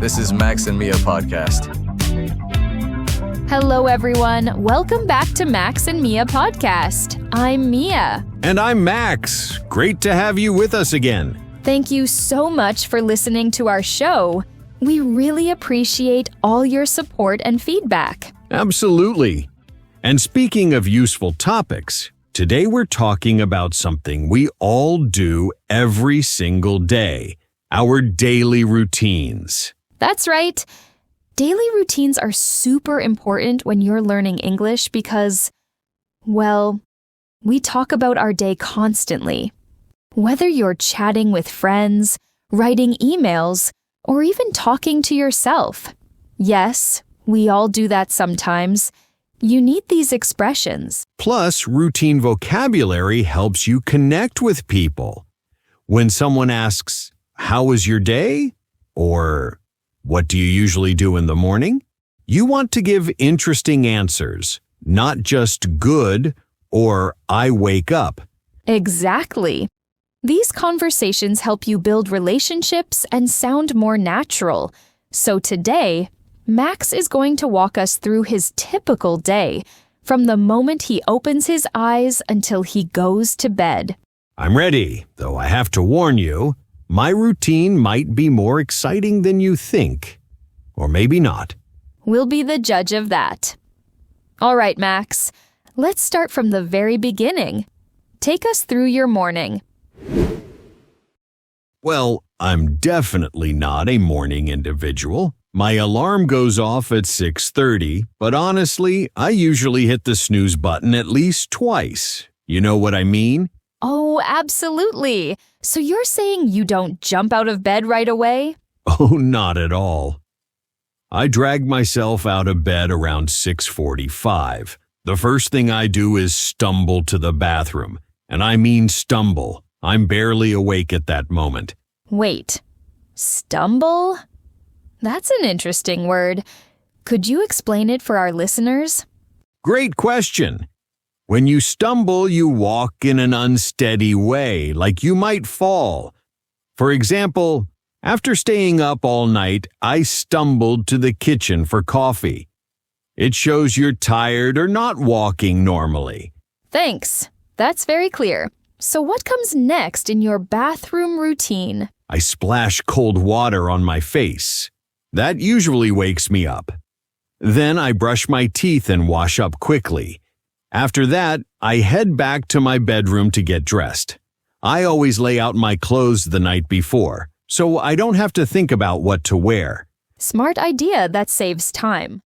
This is Max and Mia podcast. Hello, everyone. Welcome back to Max and Mia podcast. I'm Mia. And I'm Max. Great to have you with us again. Thank you so much for listening to our show. We really appreciate all your support and feedback. Absolutely. And speaking of useful topics, today we're talking about something we all do every single day, our daily routines. That's right. Daily routines are super important when you're learning English because, well, we talk about our day constantly. Whether you're chatting with friends, writing emails, or even talking to yourself. Yes, we all do that sometimes. You need these expressions. Plus, routine vocabulary helps you connect with people. When someone asks, "How was your day?" or "What do you usually do in the morning?" you want to give interesting answers, not just good or "I wake up." Exactly. These conversations help you build relationships and sound more natural. So today, Max is going to walk us through his typical day, from the moment he opens his eyes until he goes to bed. I'm ready, though I have to warn you, my routine might be more exciting than you think. Or maybe not. We'll be the judge of that. All right, Max, let's start from the very beginning. Take us through your morning. Well, I'm definitely not a morning individual. My alarm goes off at 6:30, but honestly, I usually hit the snooze button at least twice. You know what I mean? Oh, absolutely. So you're saying you don't jump out of bed right away? Oh, not at all. I drag myself out of bed around 6:45. The first thing I do is stumble to the bathroom. And I mean stumble. I'm barely awake at that moment. Wait, stumble? That's an interesting word. Could you explain it for our listeners? Great question. When you stumble, you walk in an unsteady way, like you might fall. For example, after staying up all night, I stumbled to the kitchen for coffee. It shows you're tired or not walking normally. Thanks. That's very clear. So what comes next in your bathroom routine? I splash cold water on my face. That usually wakes me up. Then I brush my teeth and wash up quickly. After that, I head back to my bedroom to get dressed. I always lay out my clothes the night before, so I don't have to think about what to wear. Smart idea that saves time.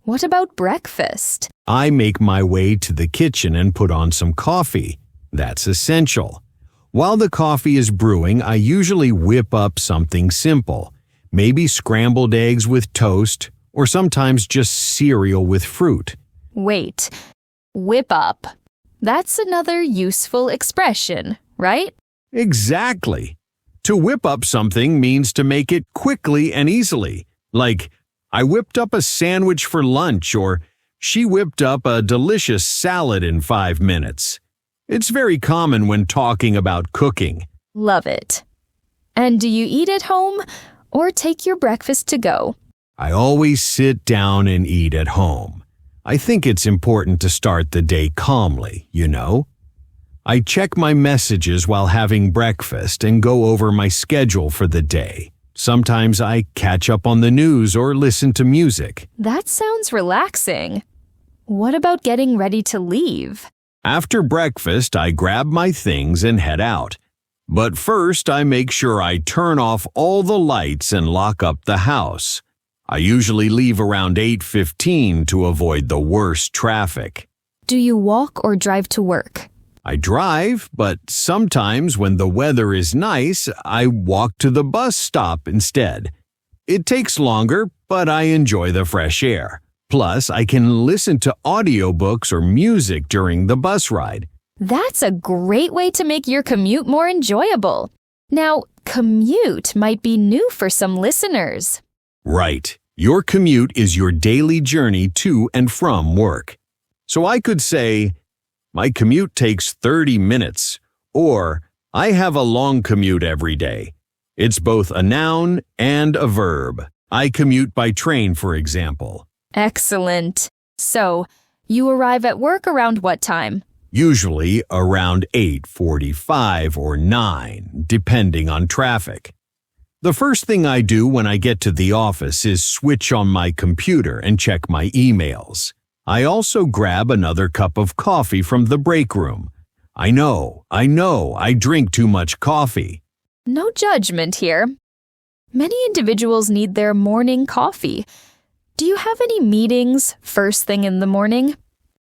What about breakfast? I make my way to the kitchen and put on some coffee. That's essential. While the coffee is brewing, I usually whip up something simple. Maybe scrambled eggs with toast, or sometimes just cereal with fruit. Wait, whip up. That's another useful expression, right? Exactly. To whip up something means to make it quickly and easily. Like, I whipped up a sandwich for lunch, or she whipped up a delicious salad in 5 minutes. It's very common when talking about cooking. Love it. And do you eat at home or take your breakfast to go? I always sit down and eat at home. I think it's important to start the day calmly, you know? I check my messages while having breakfast and go over my schedule for the day. Sometimes I catch up on the news or listen to music. That sounds relaxing. What about getting ready to leave? After breakfast, I grab my things and head out. But first, I make sure I turn off all the lights and lock up the house. I usually leave around 8:15 to avoid the worst traffic. Do you walk or drive to work? I drive, but sometimes when the weather is nice, I walk to the bus stop instead. It takes longer, but I enjoy the fresh air. Plus, I can listen to audiobooks or music during the bus ride. That's a great way to make your commute more enjoyable. Now, commute might be new for some listeners. Right. Your commute is your daily journey to and from work. So I could say, my commute takes 30 minutes, or I have a long commute every day. It's both a noun and a verb. I commute by train, for example. Excellent. So, you arrive at work around what time? Usually around 8:45 or 9, depending on traffic. The first thing I do when I get to the office is switch on my computer and check my emails. I also grab another cup of coffee from the break room. I know, I drink too much coffee. No judgment here. Many individuals need their morning coffee. Do you have any meetings first thing in the morning?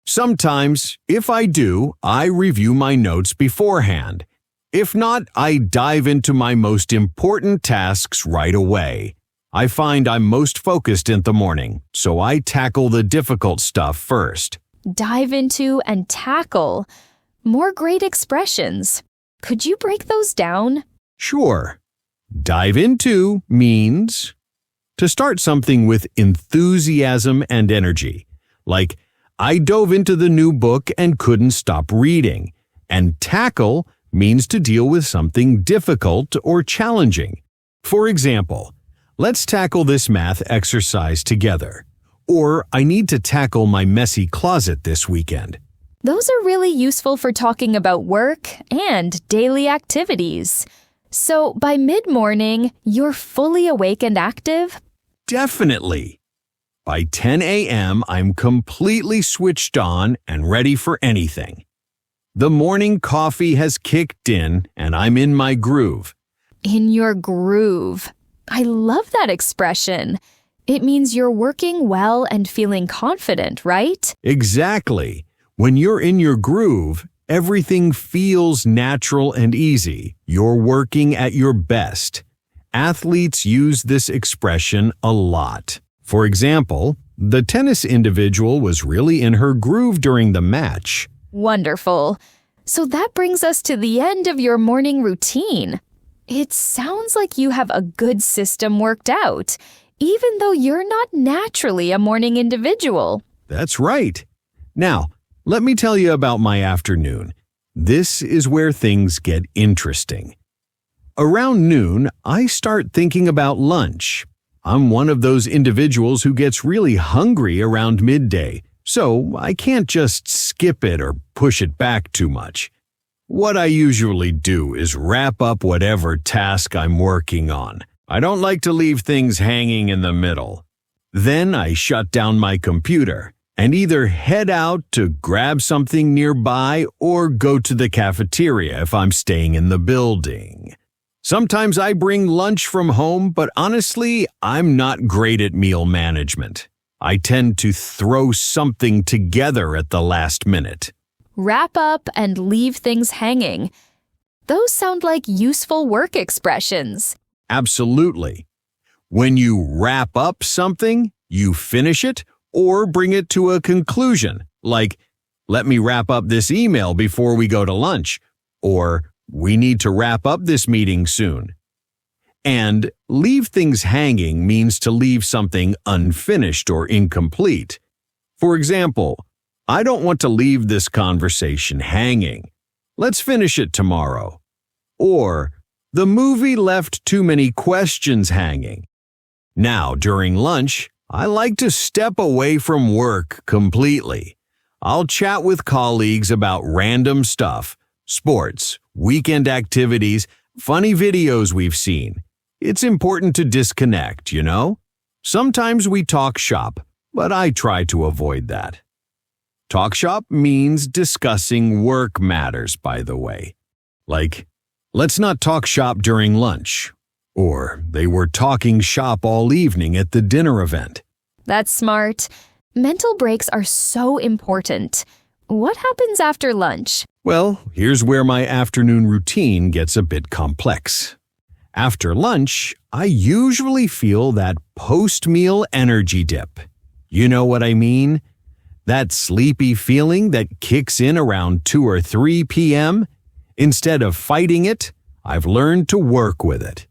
Sometimes, if I do, I review my notes beforehand. If not, I dive into my most important tasks right away. I find I'm most focused in the morning, so I tackle the difficult stuff first. Dive into and tackle. More great expressions. Could you break those down? Sure. Dive into means to start something with enthusiasm and energy. Like, I dove into the new book and couldn't stop reading. And tackle means to deal with something difficult or challenging. For example, let's tackle this math exercise together. Or I need to tackle my messy closet this weekend. Those are really useful for talking about work and daily activities. So by mid-morning, you're fully awake and active? Definitely. By 10 a.m., I'm completely switched on and ready for anything. The morning coffee has kicked in and I'm in my groove. In your groove. I love that expression. It means you're working well and feeling confident, right? Exactly. When you're in your groove, everything feels natural and easy. You're working at your best. Athletes use this expression a lot. For example, the tennis individual was really in her groove during the match. Wonderful. So that brings us to the end of your morning routine. It sounds like you have a good system worked out, even though you're not naturally a morning individual. That's right. Now, let me tell you about my afternoon. This is where things get interesting. Around noon, I start thinking about lunch. I'm one of those individuals who gets really hungry around midday, so I can't just skip it or push it back too much. What I usually do is wrap up whatever task I'm working on. I don't like to leave things hanging in the middle. Then I shut down my computer and either head out to grab something nearby or go to the cafeteria if I'm staying in the building. Sometimes I bring lunch from home, but honestly, I'm not great at meal management. I tend to throw something together at the last minute. Wrap up and leave things hanging. Those sound like useful work expressions. Absolutely. When you wrap up something, you finish it or bring it to a conclusion, like, let me wrap up this email before we go to lunch, or we need to wrap up this meeting soon. And leave things hanging means to leave something unfinished or incomplete. For example, I don't want to leave this conversation hanging. Let's finish it tomorrow. Or, the movie left too many questions hanging. Now, during lunch, I like to step away from work completely. I'll chat with colleagues about random stuff, sports, weekend activities, funny videos we've seen. It's important to disconnect, you know? Sometimes we talk shop, but I try to avoid that. Talk shop means discussing work matters, by the way. Like, let's not talk shop during lunch. Or they were talking shop all evening at the dinner event. That's smart. Mental breaks are so important. What happens after lunch? Well, here's where my afternoon routine gets a bit complex. After lunch, I usually feel that post-meal energy dip. You know what I mean? That sleepy feeling that kicks in around 2 or 3 p.m.? Instead of fighting it, I've learned to work with it.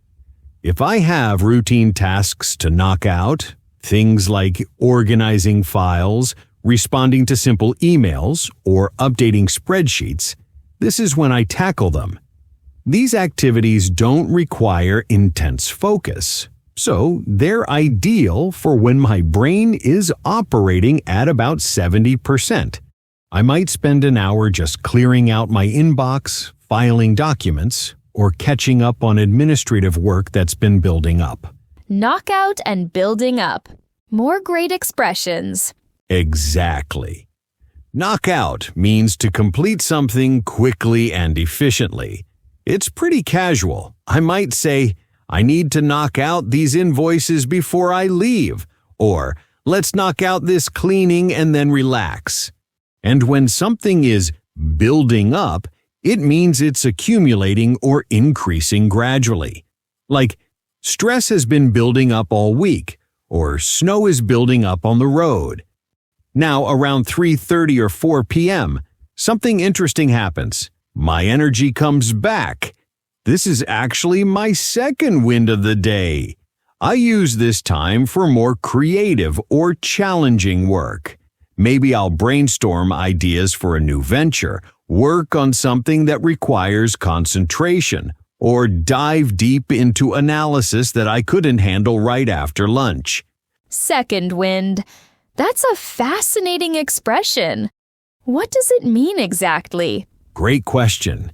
If I have routine tasks to knock out, things like organizing files, responding to simple emails, or updating spreadsheets, this is when I tackle them. These activities don't require intense focus, so they're ideal for when my brain is operating at about 70%. I might spend an hour just clearing out my inbox, filing documents, or catching up on administrative work that's been building up. Knockout and building up. More great expressions. Exactly. Knockout means to complete something quickly and efficiently. It's pretty casual. I might say, I need to knock out these invoices before I leave, or let's knock out this cleaning and then relax. And when something is building up, it means it's accumulating or increasing gradually. Like, stress has been building up all week, or snow is building up on the road. Now, around 3:30 or 4 p.m., something interesting happens. My energy comes back. This is actually my second wind of the day. I use this time for more creative or challenging work. Maybe I'll brainstorm ideas for a new venture, work on something that requires concentration, or dive deep into analysis that I couldn't handle right after lunch. Second wind. That's a fascinating expression. What does it mean exactly? Great question.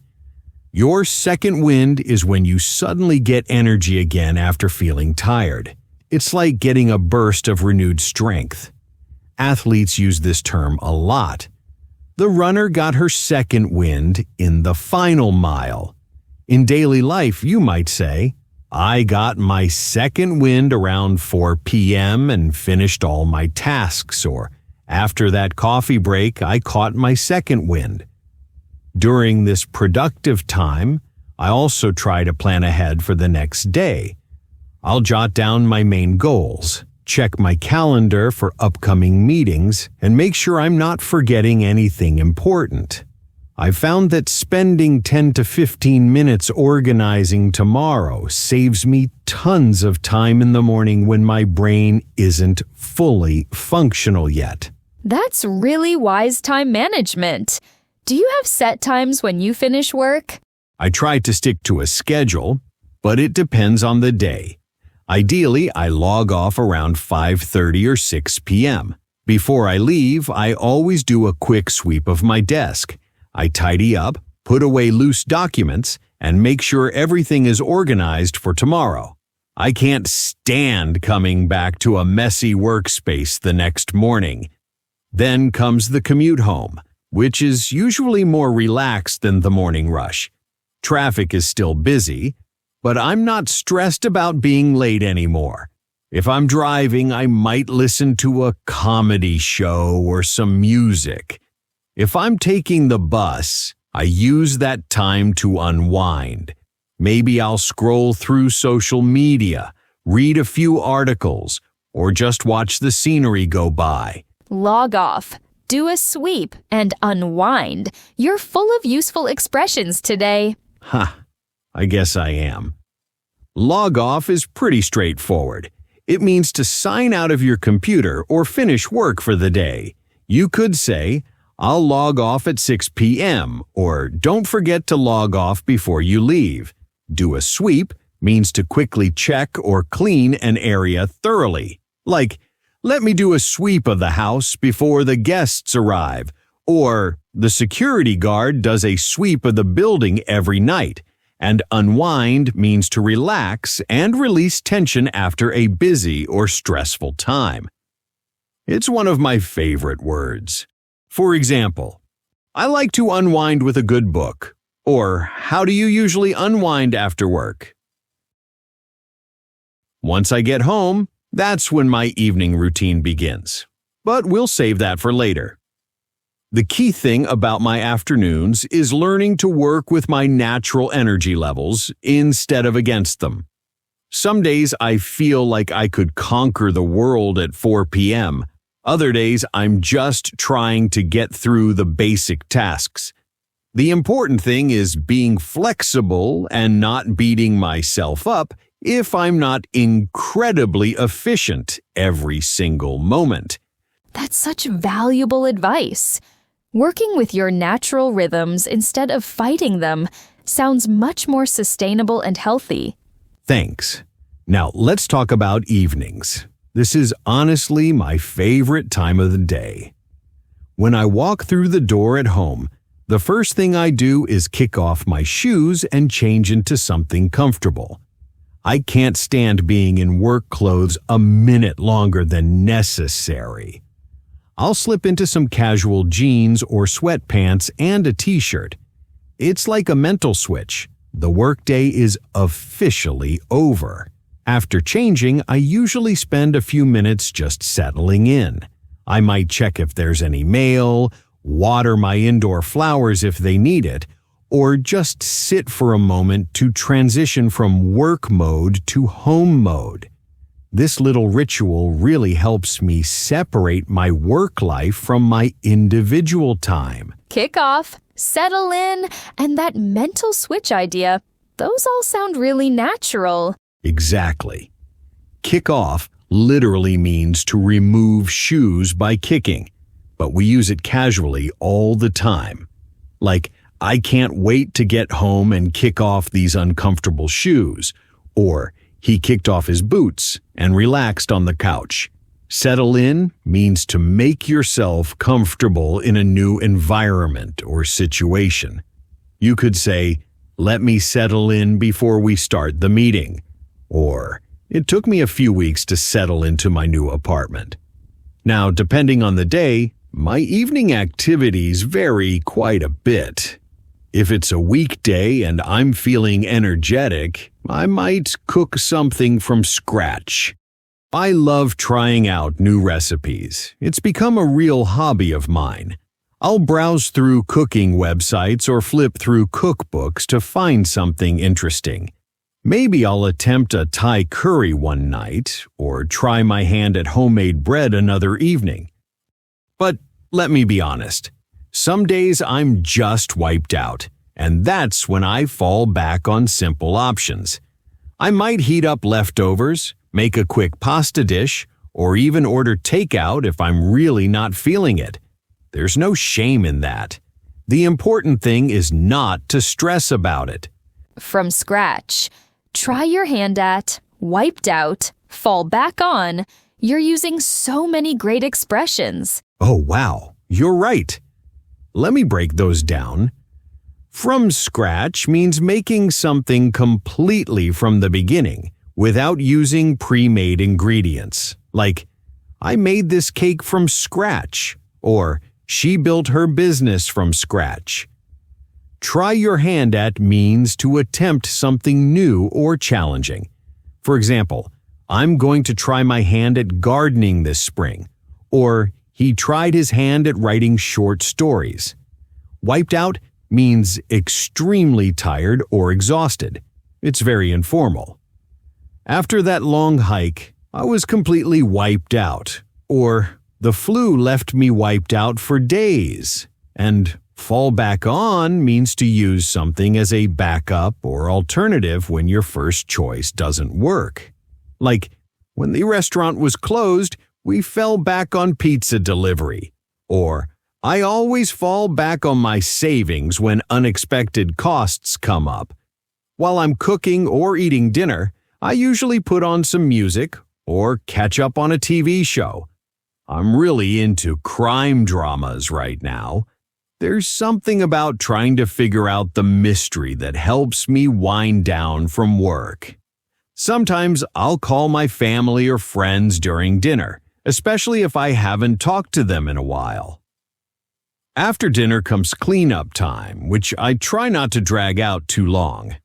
Your second wind is when you suddenly get energy again after feeling tired. It's like getting a burst of renewed strength. Athletes use this term a lot. The runner got her second wind in the final mile. In daily life, you might say, I got my second wind around 4 p.m. and finished all my tasks, or after that coffee break, I caught my second wind. During this productive time, I also try to plan ahead for the next day. I'll jot down my main goals, check my calendar for upcoming meetings, and make sure I'm not forgetting anything important. I found that spending 10 to 15 minutes organizing tomorrow saves me tons of time in the morning when my brain isn't fully functional yet. That's really wise time management. Do you have set times when you finish work? I try to stick to a schedule, but it depends on the day. Ideally, I log off around 5:30 or 6 p.m. Before I leave, I always do a quick sweep of my desk. I tidy up, put away loose documents, and make sure everything is organized for tomorrow. I can't stand coming back to a messy workspace the next morning. Then comes the commute home, which is usually more relaxed than the morning rush. Traffic is still busy, but I'm not stressed about being late anymore. If I'm driving, I might listen to a comedy show or some music. If I'm taking the bus, I use that time to unwind. Maybe I'll scroll through social media, read a few articles, or just watch the scenery go by. Log off, do a sweep, and unwind. You're full of useful expressions today. I guess I am. Log off is pretty straightforward. It means to sign out of your computer or finish work for the day. You could say, I'll log off at 6 p.m., or don't forget to log off before you leave. Do a sweep means to quickly check or clean an area thoroughly. Like, let me do a sweep of the house before the guests arrive, or the security guard does a sweep of the building every night. And unwind means to relax and release tension after a busy or stressful time. It's one of my favorite words. For example, I like to unwind with a good book. Or, how do you usually unwind after work? Once I get home, that's when my evening routine begins. But we'll save that for later. The key thing about my afternoons is learning to work with my natural energy levels instead of against them. Some days I feel like I could conquer the world at 4 p.m. Other days, I'm just trying to get through the basic tasks. The important thing is being flexible and not beating myself up if I'm not incredibly efficient every single moment. That's such valuable advice. Working with your natural rhythms instead of fighting them sounds much more sustainable and healthy. Thanks. Now, let's talk about evenings. This is honestly my favorite time of the day. When I walk through the door at home, the first thing I do is kick off my shoes and change into something comfortable. I can't stand being in work clothes a minute longer than necessary. I'll slip into some casual jeans or sweatpants and a t-shirt. It's like a mental switch. The workday is officially over. After changing, I usually spend a few minutes just settling in. I might check if there's any mail, water my indoor flowers if they need it, or just sit for a moment to transition from work mode to home mode. This little ritual really helps me separate my work life from my individual time. Kick off, settle in, and that mental switch idea, those all sound really natural. Exactly. Kick off literally means to remove shoes by kicking, but we use it casually all the time. Like, I can't wait to get home and kick off these uncomfortable shoes, or he kicked off his boots and relaxed on the couch. Settle in means to make yourself comfortable in a new environment or situation. You could say, "Let me settle in before we start the meeting," or "It took me a few weeks to settle into my new apartment." Now, depending on the day, my evening activities vary quite a bit. If it's a weekday and I'm feeling energetic, I might cook something from scratch. I love trying out new recipes. It's become a real hobby of mine. I'll browse through cooking websites or flip through cookbooks to find something interesting. Maybe I'll attempt a Thai curry one night, or try my hand at homemade bread another evening. But let me be honest. Some days I'm just wiped out, and that's when I fall back on simple options. I might heat up leftovers, make a quick pasta dish, or even order takeout if I'm really not feeling it. There's no shame in that. The important thing is not to stress about it. From scratch. Try your hand at, wiped out, fall back on. You're using so many great expressions. Oh, wow, you're right. Let me break those down. From scratch means making something completely from the beginning without using pre-made ingredients. Like, I made this cake from scratch, or she built her business from scratch. Try your hand at means to attempt something new or challenging. For example, I'm going to try my hand at gardening this spring, or he tried his hand at writing short stories. Wiped out means extremely tired or exhausted. It's very informal. After that long hike, I was completely wiped out, or the flu left me wiped out for days. And fall back on means to use something as a backup or alternative when your first choice doesn't work. Like, when the restaurant was closed, we fell back on pizza delivery. Or, I always fall back on my savings when unexpected costs come up. While I'm cooking or eating dinner, I usually put on some music or catch up on a TV show. I'm really into crime dramas right now. There's something about trying to figure out the mystery that helps me wind down from work. Sometimes I'll call my family or friends during dinner, especially if I haven't talked to them in a while. After dinner comes cleanup time, which I try not to drag out too long.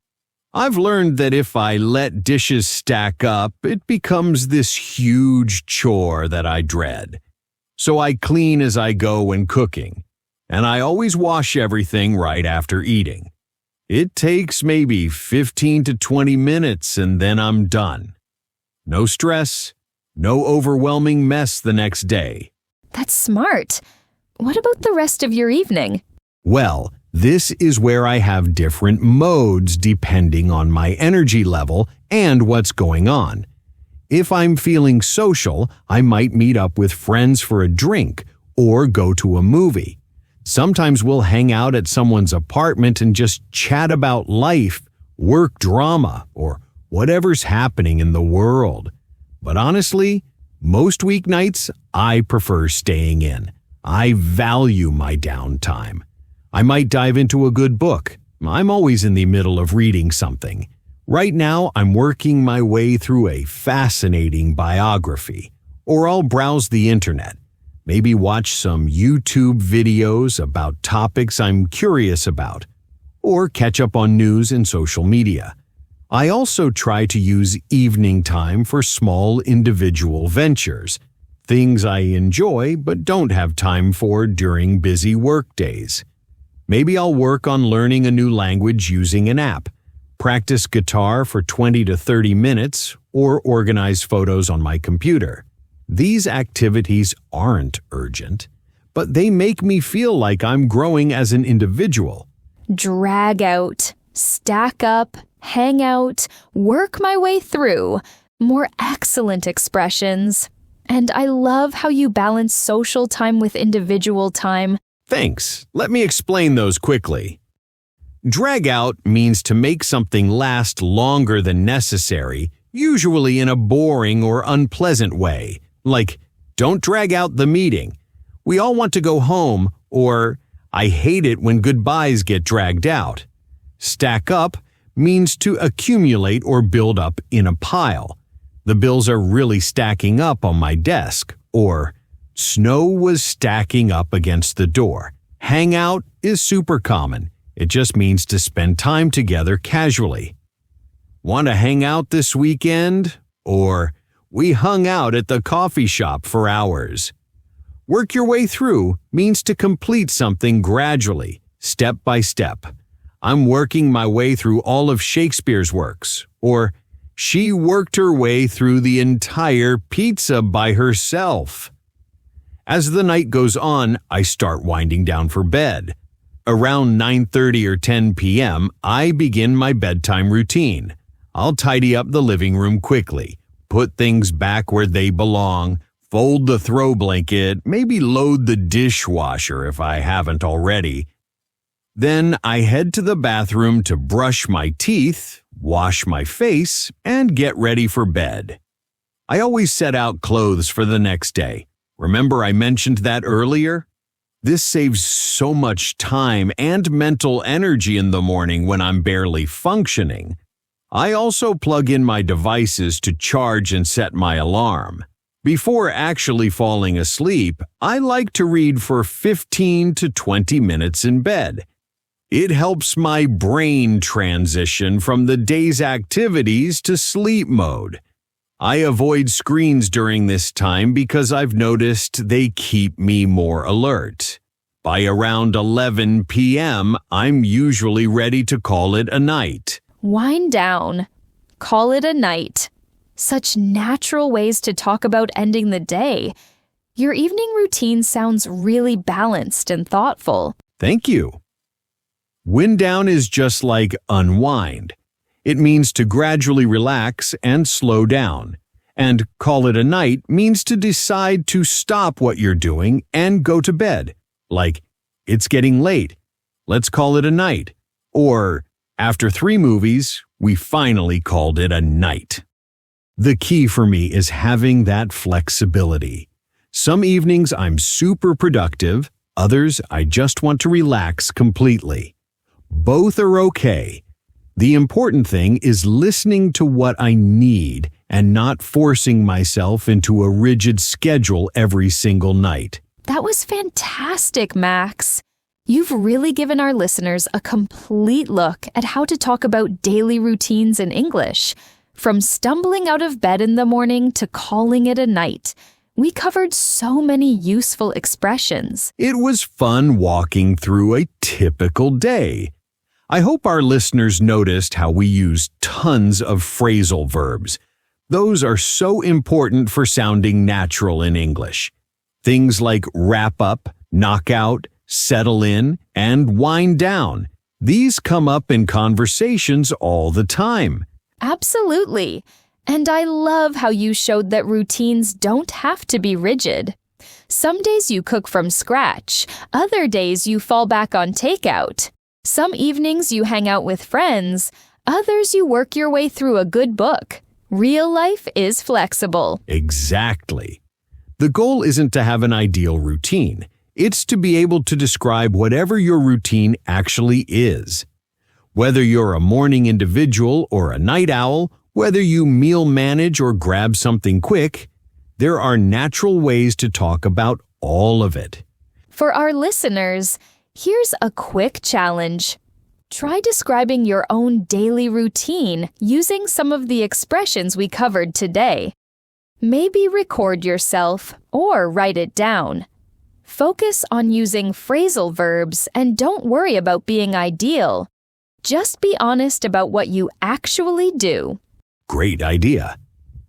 I've learned that if I let dishes stack up, it becomes this huge chore that I dread. So I clean as I go when cooking, and I always wash everything right after eating. It takes maybe 15 to 20 minutes and then I'm done. No stress, no overwhelming mess the next day. That's smart. What about the rest of your evening? Well, this is where I have different modes depending on my energy level and what's going on. If I'm feeling social, I might meet up with friends for a drink or go to a movie. Sometimes we'll hang out at someone's apartment and just chat about life, work drama, or whatever's happening in the world. But honestly, most weeknights, I prefer staying in. I value my downtime. I might dive into a good book. I'm always in the middle of reading something. Right now, I'm working my way through a fascinating biography. Or I'll browse the internet. Maybe watch some YouTube videos about topics I'm curious about. Or catch up on news and social media. I also try to use evening time for small individual ventures. Things I enjoy but don't have time for during busy work days. Maybe I'll work on learning a new language using an app, practice guitar for 20 to 30 minutes, or organize photos on my computer. These activities aren't urgent, but they make me feel like I'm growing as an individual. Drag out, stack up, hang out, work my way through. More excellent expressions. And I love how you balance social time with individual time. Thanks. Let me explain those quickly. Drag out means to make something last longer than necessary, usually in a boring or unpleasant way. Like, don't drag out the meeting. We all want to go home, or I hate it when goodbyes get dragged out. Stack up means to accumulate or build up in a pile. The bills are really stacking up on my desk, or snow was stacking up against the door. Hang out is super common. It just means to spend time together casually. Want to hang out this weekend? Or we hung out at the coffee shop for hours. Work your way through means to complete something gradually, step by step. I'm working my way through all of Shakespeare's works. Or she worked her way through the entire pizza by herself. As the night goes on, I start winding down for bed. Around 9:30 or 10 p.m., I begin my bedtime routine. I'll tidy up the living room quickly, put things back where they belong, fold the throw blanket, maybe load the dishwasher if I haven't already. Then I head to the bathroom to brush my teeth, wash my face, and get ready for bed. I always set out clothes for the next day. Remember I mentioned that earlier? This saves so much time and mental energy in the morning when I'm barely functioning. I also plug in my devices to charge and set my alarm. Before actually falling asleep, I like to read for 15 to 20 minutes in bed. It helps my brain transition from the day's activities to sleep mode. I avoid screens during this time because I've noticed they keep me more alert. By around 11 p.m., I'm usually ready to call it a night. Wind down. Call it a night. Such natural ways to talk about ending the day. Your evening routine sounds really balanced and thoughtful. Thank you. Wind down is just like unwind. It means to gradually relax and slow down. And call it a night means to decide to stop what you're doing and go to bed. Like, it's getting late. Let's call it a night. Or, after 3 movies, we finally called it a night. The key for me is having that flexibility. Some evenings I'm super productive, others I just want to relax completely. Both are okay. The important thing is listening to what I need and not forcing myself into a rigid schedule every single night. That was fantastic, Max. You've really given our listeners a complete look at how to talk about daily routines in English. From stumbling out of bed in the morning to calling it a night, we covered so many useful expressions. It was fun walking through a typical day. I hope our listeners noticed how we use tons of phrasal verbs. Those are so important for sounding natural in English. Things like wrap up, knock out, settle in, and wind down. These come up in conversations all the time. Absolutely. And I love how you showed that routines don't have to be rigid. Some days you cook from scratch. Other days you fall back on takeout. Some evenings you hang out with friends. Others you work your way through a good book. Real life is flexible. Exactly. The goal isn't to have an ideal routine. It's to be able to describe whatever your routine actually is. Whether you're a morning individual or a night owl, whether you meal manage or grab something quick, there are natural ways to talk about all of it. For our listeners, here's a quick challenge. Try describing your own daily routine using some of the expressions we covered today. Maybe record yourself or write it down. Focus on using phrasal verbs and don't worry about being ideal. Just be honest about what you actually do. Great idea.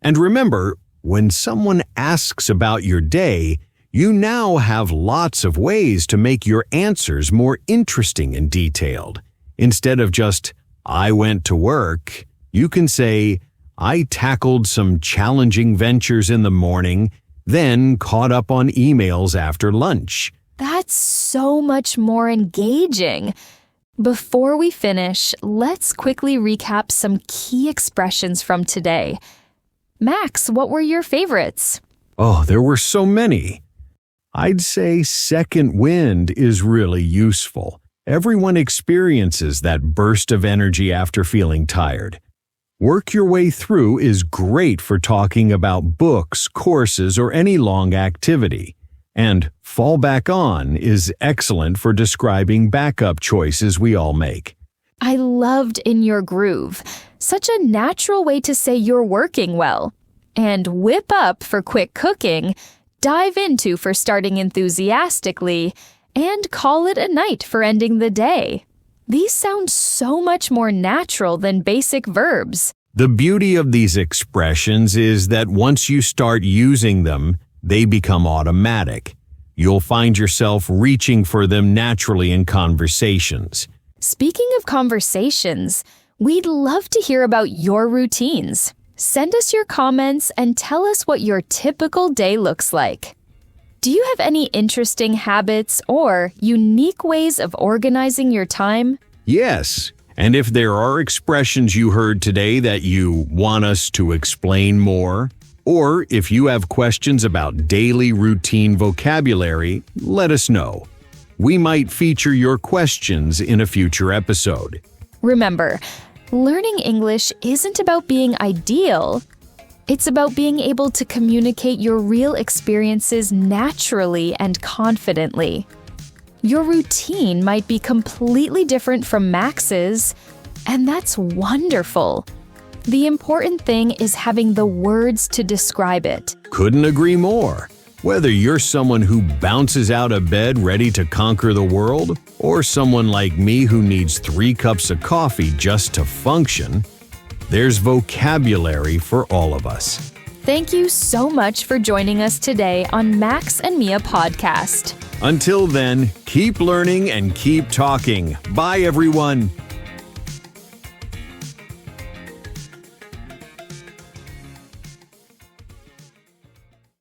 And remember, when someone asks about your day, you now have lots of ways to make your answers more interesting and detailed. Instead of just, I went to work, you can say, I tackled some challenging ventures in the morning, then caught up on emails after lunch. That's so much more engaging. Before we finish, let's quickly recap some key expressions from today. Max, what were your favorites? Oh, there were so many. I'd say second wind is really useful. Everyone experiences that burst of energy after feeling tired. Work your way through is great for talking about books, courses, or any long activity. And fall back on is excellent for describing backup choices we all make. I loved in your groove. Such a natural way to say you're working well. And whip up for quick cooking, dive into for starting enthusiastically, and call it a night for ending the day. These sound so much more natural than basic verbs. The beauty of these expressions is that once you start using them, they become automatic. You'll find yourself reaching for them naturally in conversations. Speaking of conversations, we'd love to hear about your routines. Send us your comments and tell us what your typical day looks like. Do you have any interesting habits or unique ways of organizing your time? Yes, and if there are expressions you heard today that you want us to explain more, or if you have questions about daily routine vocabulary, let us know. We might feature your questions in a future episode. Remember, learning English isn't about being ideal. It's about being able to communicate your real experiences naturally and confidently. Your routine might be completely different from Max's, and that's wonderful. The important thing is having the words to describe it. Couldn't agree more. Whether you're someone who bounces out of bed ready to conquer the world, or someone like me who needs 3 cups of coffee just to function, there's vocabulary for all of us. Thank you so much for joining us today on Max and Mia Podcast. Until then, keep learning and keep talking. Bye, everyone.